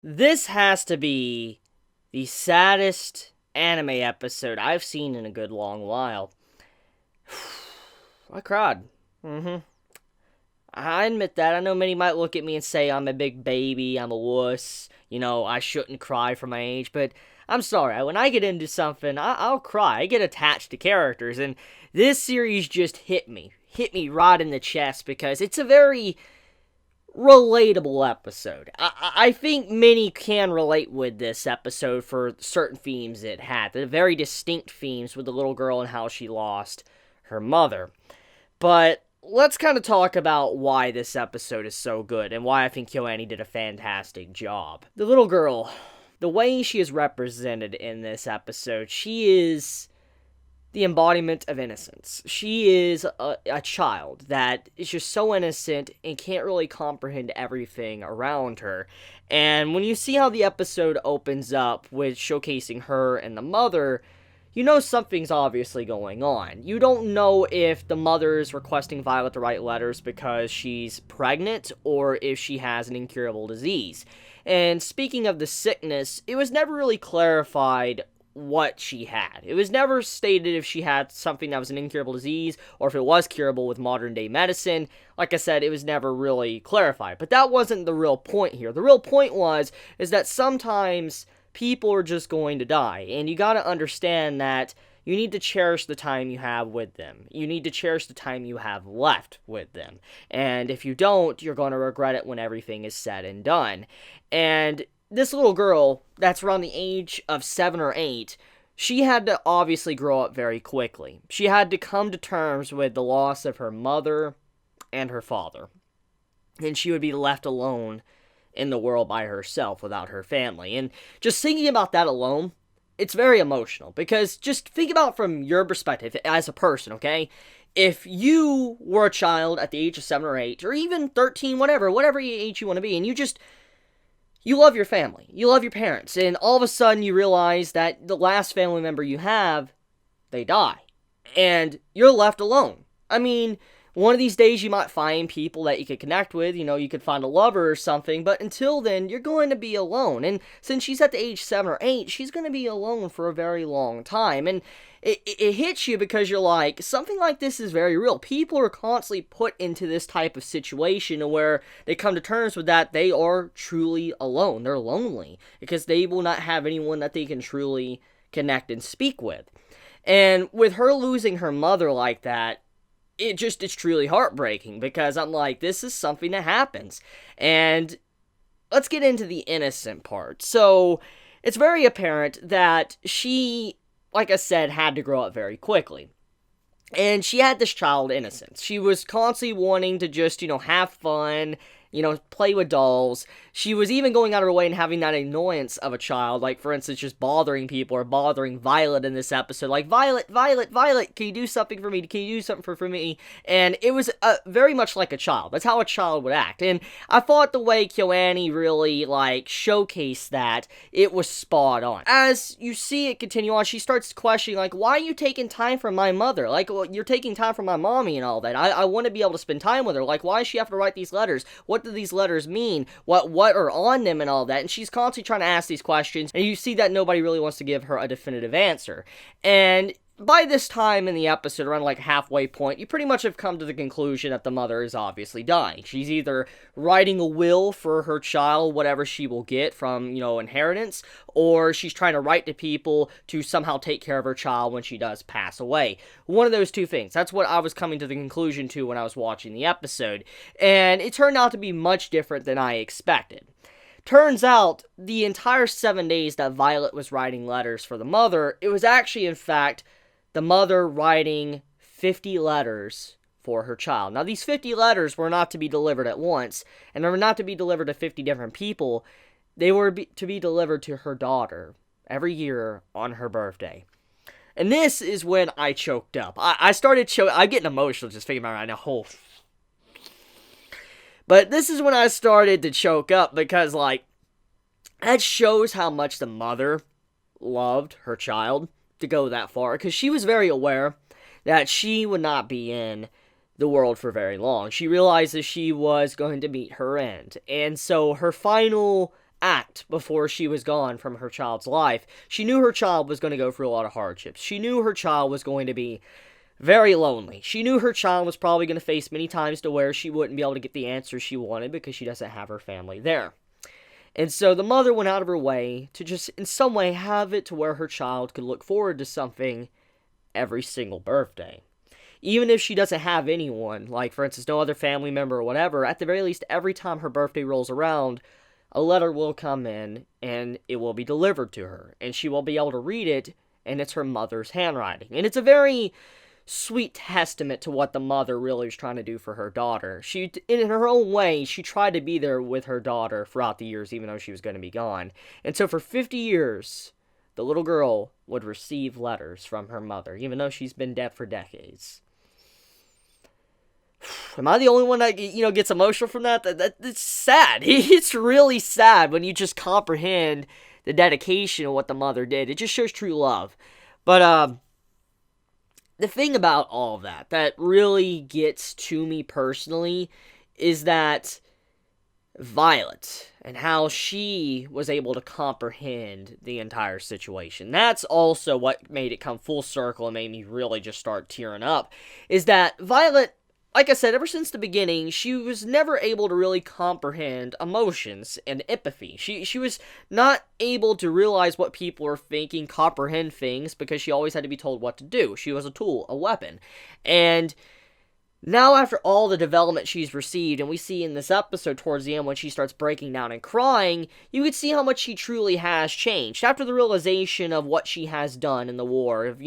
This has to be the saddest anime episode I've seen in a good long while. I cried. I admit that. I know many might look at me and say I'm a big baby, I'm a wuss, I shouldn't cry for my age, but I'm sorry. When I get into something, I'll cry. I get attached to characters, and this series just hit me. Hit me right in the chest because it's a very relatable episode. I think many can relate with this episode for certain themes it had. The very distinct themes with the little girl and how she lost her mother. But let's kind of talk about why this episode is so good and why I think KyoAni did a fantastic job. The little girl, the way she is represented in this episode, she is the embodiment of innocence. She is a child that is just so innocent and can't really comprehend everything around her. And when you see how the episode opens up with showcasing her and the mother, you know something's obviously going on. You don't know if the mother's requesting Violet to write letters because she's pregnant or if she has an incurable disease. And speaking of the sickness, it was never really clarified what she had. It was never stated if she had something that was an incurable disease or if it was curable with modern day medicine. Like I said, it was never really clarified. But that wasn't the real point here. The real point is that sometimes people are just going to die, and you gotta understand that you need to cherish the time you have with them. You need to cherish the time you have left with them. And if you don't, you're going to regret it when everything is said and done. And this little girl, that's around the age of 7 or 8, she had to obviously grow up very quickly. She had to come to terms with the loss of her mother and her father. And she would be left alone in the world by herself without her family. And just thinking about that alone, it's very emotional. Because just think about from your perspective as a person, okay? If you were a child at the age of 7 or 8, or even 13, whatever age you want to be, and you love your family, you love your parents, and all of a sudden you realize that the last family member you have, they die. And you're left alone. I mean, one of these days you might find people that you could connect with, you could find a lover or something, but until then, you're going to be alone. And since she's at the age 7 or 8, she's going to be alone for a very long time. And it hits you because you're like, something like this is very real. People are constantly put into this type of situation where they come to terms with that they are truly alone. They're lonely because they will not have anyone that they can truly connect and speak with. And with her losing her mother like that, it's truly heartbreaking because I'm like, this is something that happens. And let's get into the innocent part. So it's very apparent that she, like I said, had to grow up very quickly. And she had this child innocence. She was constantly wanting to just, have fun, play with dolls. She was even going out of her way and having that annoyance of a child, like, for instance, just bothering people or bothering Violet in this episode. Like, Violet, can you do something for me? Can you do something for me? And it was very much like a child. That's how a child would act. And I thought the way KyoAni really, showcased that, it was spot on. As you see it continue on, she starts questioning, why are you taking time from my mother? You're taking time from my mommy and all that. I want to be able to spend time with her. Why does she have to write these letters? What do these letters mean? What are on them and all that? And she's constantly trying to ask these questions, and you see that nobody really wants to give her a definitive answer. And by this time in the episode, around halfway point, you pretty much have come to the conclusion that the mother is obviously dying. She's either writing a will for her child, whatever she will get from, inheritance, or she's trying to write to people to somehow take care of her child when she does pass away. One of those two things. That's what I was coming to the conclusion to when I was watching the episode. And it turned out to be much different than I expected. Turns out, the entire 7 days that Violet was writing letters for the mother, it was actually, in fact, the mother writing 50 letters for her child. Now, these 50 letters were not to be delivered at once, and they were not to be delivered to 50 different people. They were to be delivered to her daughter every year on her birthday. And this is when I choked up. I started choking. I'm getting emotional just thinking about it right now. But this is when I started to choke up because, that shows how much the mother loved her child to go that far. Because she was very aware that she would not be in the world for very long. She realizes she was going to meet her end. And so her final act before she was gone from her child's life, she knew her child was going to go through a lot of hardships. She knew her child was going to be very lonely. She knew her child was probably going to face many times to where she wouldn't be able to get the answers she wanted because she doesn't have her family there. And so the mother went out of her way to just in some way have it to where her child could look forward to something every single birthday. Even if she doesn't have anyone, like for instance no other family member or whatever, at the very least every time her birthday rolls around, a letter will come in and it will be delivered to her. And she will be able to read it, and it's her mother's handwriting. And it's a very sweet testament to what the mother really is trying to do for her daughter. She, in her own way, she tried to be there with her daughter throughout the years, even though she was going to be gone. And so for 50 years, the little girl would receive letters from her mother, even though she's been dead for decades. Am I the only one that, gets emotional from that? It's sad. It's really sad when you just comprehend the dedication of what the mother did. It just shows true love. But, the thing about all of that really gets to me personally is that Violet and how she was able to comprehend the entire situation. That's also what made it come full circle and made me really just start tearing up, is that Violet, like I said, ever since the beginning, she was never able to really comprehend emotions and empathy. She was not able to realize what people were thinking, comprehend things, because she always had to be told what to do. She was a tool, a weapon. And now after all the development she's received, and we see in this episode towards the end when she starts breaking down and crying, you can see how much she truly has changed. After the realization of what she has done in the war, of,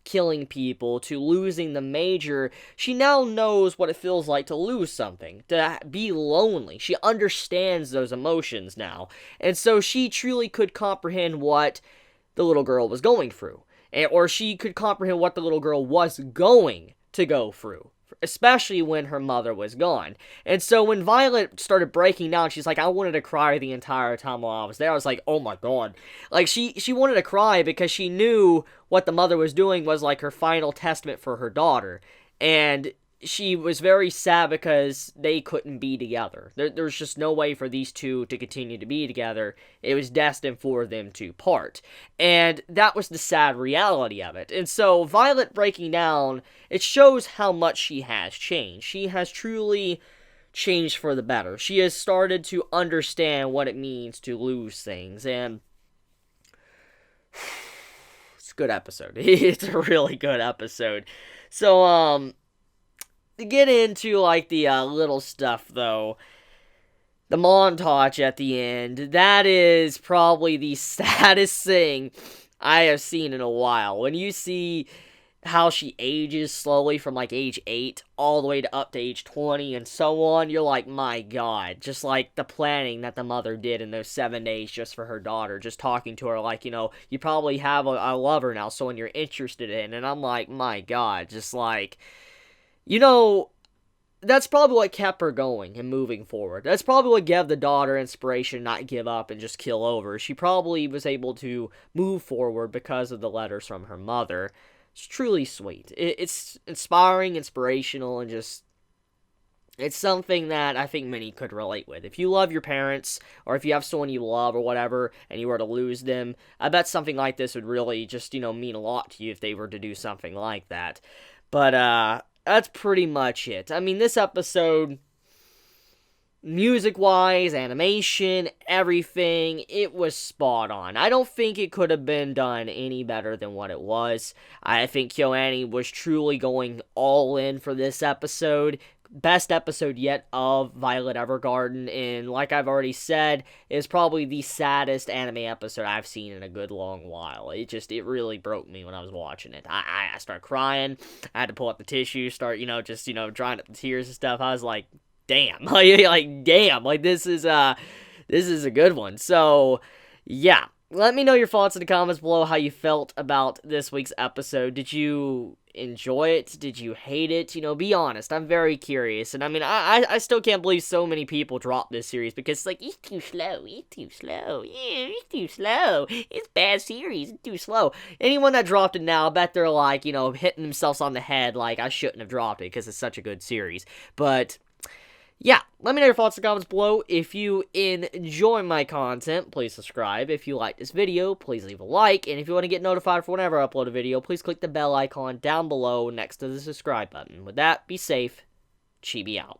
killing people, to losing the Major, she now knows what it feels like to lose something, to be lonely. She understands those emotions now. And so she truly could comprehend what the little girl was going through. Or she could comprehend what the little girl was going to go through, especially when her mother was gone. And so when Violet started breaking down, she's like, I wanted to cry the entire time while I was there. I was like, oh my god. Like, she wanted to cry because she knew what the mother was doing was like her final testament for her daughter. And she was very sad because they couldn't be together. There's just no way for these two to continue to be together. It was destined for them to part. And that was the sad reality of it. And so Violet breaking down, it shows how much she has changed. She has truly changed for the better. She has started to understand what it means to lose things. And it's a good episode. It's a really good episode. So, to get into, the little stuff, though, the montage at the end, that is probably the saddest thing I have seen in a while. When you see how she ages slowly from, age 8 all the way to up to age 20 and so on, you're like, my god. Just, the planning that the mother did in those 7 days just for her daughter, just talking to her, you probably have a lover now, someone you're interested in, and I'm like, my god, just, that's probably what kept her going and moving forward. That's probably what gave the daughter inspiration not give up and just kill over. She probably was able to move forward because of the letters from her mother. It's truly sweet. It's inspiring, inspirational, and just, it's something that I think many could relate with. If you love your parents, or if you have someone you love or whatever, and you were to lose them, I bet something like this would really just, mean a lot to you if they were to do something like that. But, that's pretty much it. I mean, this episode, music-wise, animation, everything, it was spot on. I don't think it could have been done any better than what it was. I think KyoAni was truly going all in for this episode. Best episode yet of Violet Evergarden, and like I've already said, is probably the saddest anime episode I've seen in a good long while. It really broke me when I was watching it. I started crying. I had to pull up the tissue, start, drying up the tears and stuff. I was like, damn, this is a good one. So, yeah. Let me know your thoughts in the comments below, how you felt about this week's episode. Did you enjoy it? Did you hate it? You know, be honest. I'm very curious. And I mean, I still can't believe so many people dropped this series because it's like, it's too slow. It's too slow. Yeah, it's too slow. It's a bad series. It's too slow. Anyone that dropped it now, I bet they're like, you know, hitting themselves on the head like, I shouldn't have dropped it because it's such a good series. But yeah, let me know your thoughts in the comments below. If you enjoy my content, please subscribe. If you like this video, please leave a like. And if you want to get notified for whenever I upload a video, please click the bell icon down below next to the subscribe button. With that, be safe. Chibi out.